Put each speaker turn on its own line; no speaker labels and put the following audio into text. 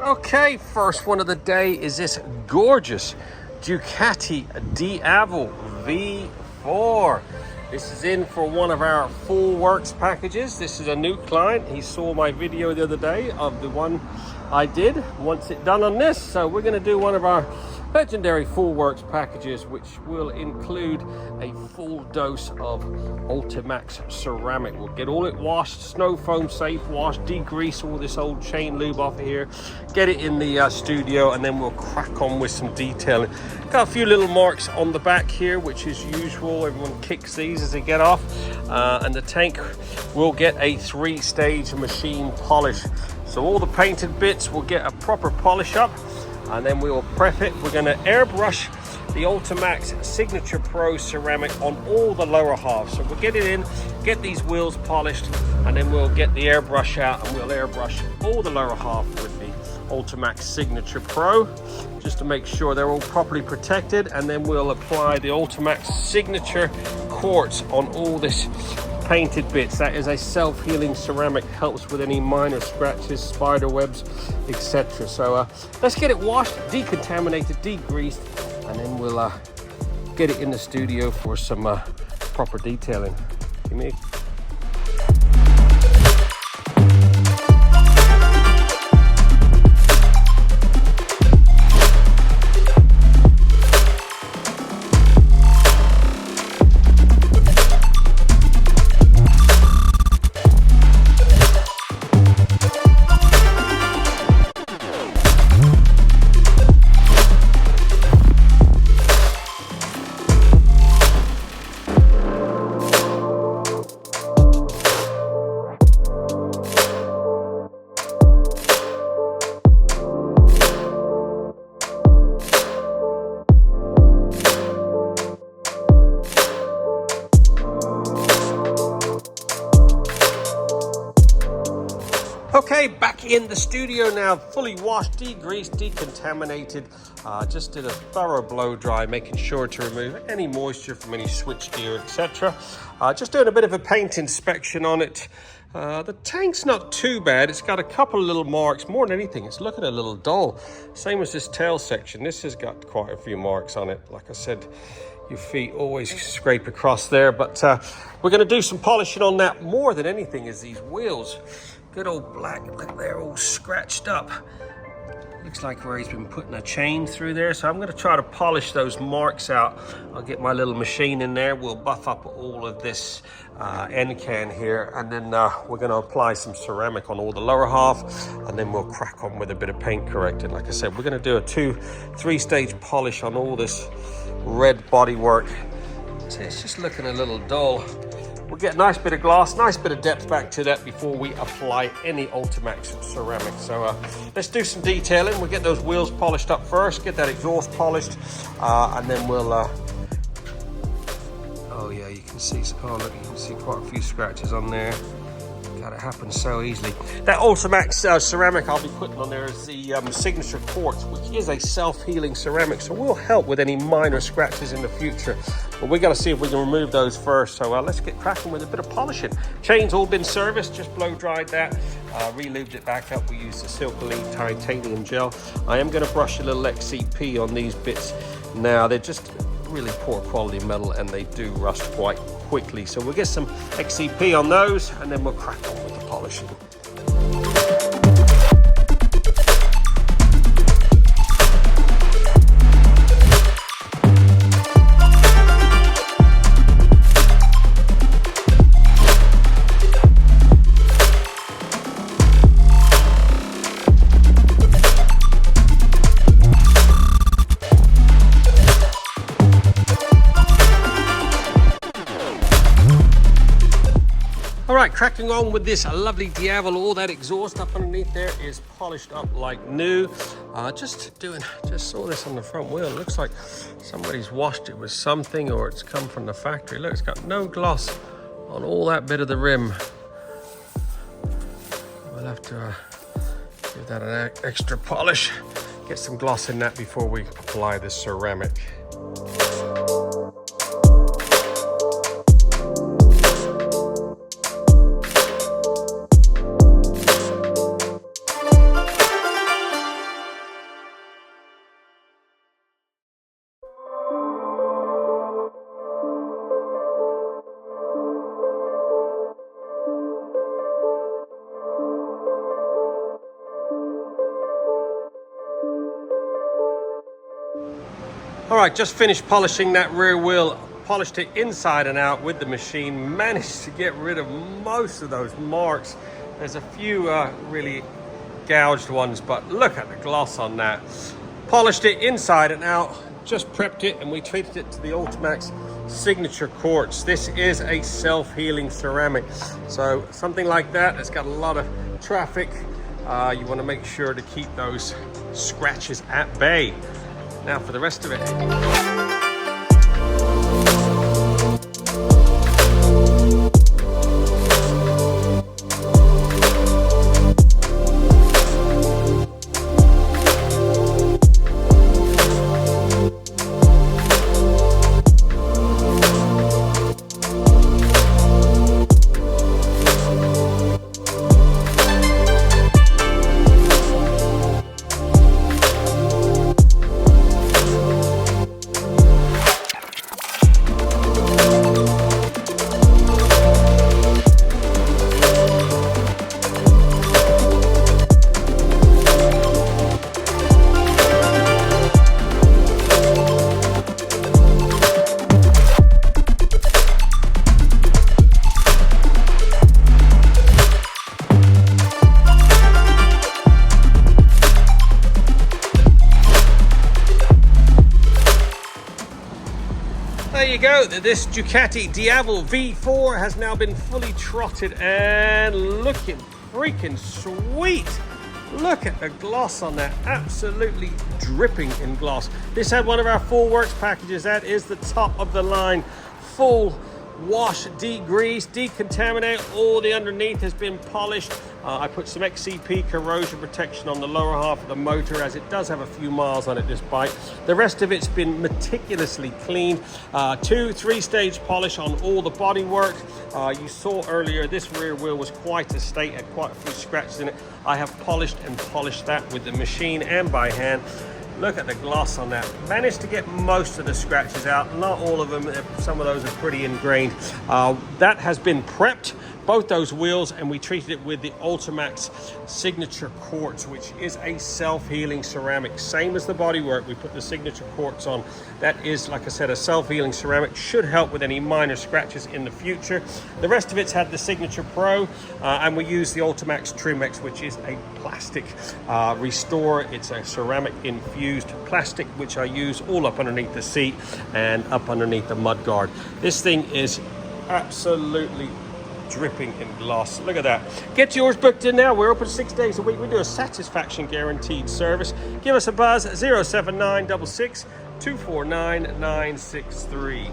Okay, first one of the day is this gorgeous Ducati Diavle V4. This is in for one of our full works packages. This is a new client. He saw my video the other day of the one I did. Wants it done on this, so we're going to do one of our legendary full works packages, which will include a full dose of Ultimax ceramic. We'll get all it washed, snow foam safe wash, degrease all this old chain lube off of here, get it in the studio, and then we'll crack on with some detailing. Got a few little marks on the back here, which is usual. Everyone kicks these as they get off, and the tank will get a 3-stage machine polish. So all the painted bits will get a proper polish up, and then we will prep it. We're going to airbrush the Ultimax Signature Pro ceramic on all the lower half. So we'll get it in, get these wheels polished, and then we'll get the airbrush out and we'll airbrush all the lower half with the Ultimax Signature Pro, just to make sure they're all properly protected. And then we'll apply the Ultimax Signature Quartz on all this painted bits. That is a self-healing ceramic, helps with any minor scratches, spider webs, etc. So let's get it washed, decontaminated, degreased, and then we'll get it in the studio for some proper detailing. Give me Okay, back in the studio now, fully washed, degreased, decontaminated. Just did a thorough blow dry, making sure to remove any moisture from any switch gear, etc. Just doing a bit of a paint inspection on it. The tank's not too bad. It's got a couple of little marks. More than anything, it's looking a little dull. Same as this tail section. This has got quite a few marks on it. Like I said, your feet always scrape across there. But we're going to do some polishing on that. More than anything is these wheels. Good old black, look, they're all scratched up. Looks like where he's been putting a chain through there. So I'm going to try to polish those marks out. I'll get my little machine in there. We'll buff up all of this end can here, and then we're going to apply some ceramic on all the lower half, and then we'll crack on with a bit of paint corrected. Like I said, we're going to do a 3-stage polish on all this red bodywork. So it's just looking a little dull. We'll get a nice bit of gloss, nice bit of depth back to that before we apply any Ultimax ceramic. So let's do some detailing. We'll get those wheels polished up first, get that exhaust polished, and then we'll oh yeah, you can see, oh look, you can see quite a few scratches on there. God, it happens so easily. That Ultimax ceramic I'll be putting on there is the Signature Quartz, which is a self-healing ceramic, so will help with any minor scratches in the future. But we got to see if we can remove those first. So let's get cracking with a bit of polishing. Chain's all been serviced, just blow dried that, re-lubed it back up. We used the Silk-Elite titanium gel. I am going to brush a little XCP on these bits now. They're just really poor quality metal and they do rust quite quickly. So we'll get some XCP on those and then we'll crack on with the polishing. All right, cracking on with this lovely Diavle. All that exhaust up underneath there is polished up like new. Just saw this on the front wheel. It looks like somebody's washed it with something, or it's come from the factory. Look, it's got no gloss on all that bit of the rim. We'll have to give that an extra polish, get some gloss in that before we apply this ceramic. All right, just finished polishing that rear wheel. Polished it inside and out with the machine. Managed to get rid of most of those marks. There's a few really gouged ones, but look at the gloss on that. Polished it inside and out. Just prepped it, and we treated it to the Ultimax signature quartz. This is a self-healing ceramic, so something like that that's got a lot of traffic, you want to make sure to keep those scratches at bay. Now for the rest of it. There you go. This Ducati Diavle V4 has now been fully trotted and looking freaking sweet. Look at the gloss on that, absolutely dripping in gloss. This had one of our full works packages. That is the top of the line, full wash, degrease, decontaminate. All the underneath has been polished. I put some XCP corrosion protection on the lower half of the motor, as it does have a few miles on it, this bike. The rest of it's been meticulously cleaned. 2-3 stage polish on all the bodywork. You saw earlier this rear wheel was quite a state, had quite a few scratches in it. I have polished and polished that with the machine and by hand. Look at the gloss on that. Managed to get most of the scratches out, not all of them. Some of those are pretty ingrained. That has been prepped, both those wheels, and we treated it with the Ultimax signature quartz, which is a self-healing ceramic, same as the bodywork. We put the signature quartz on. That is, like I said, a self-healing ceramic, should help with any minor scratches in the future. The rest of it's had the signature pro, and we use the Ultimax Trimex, which is a plastic restore. It's a ceramic infused plastic, which I use all up underneath the seat and up underneath the mud guard. This thing is absolutely dripping in gloss. Look at that. Get yours booked in now. We're open 6 days a week. We do a satisfaction guaranteed service. Give us a buzz at 07966 249 963.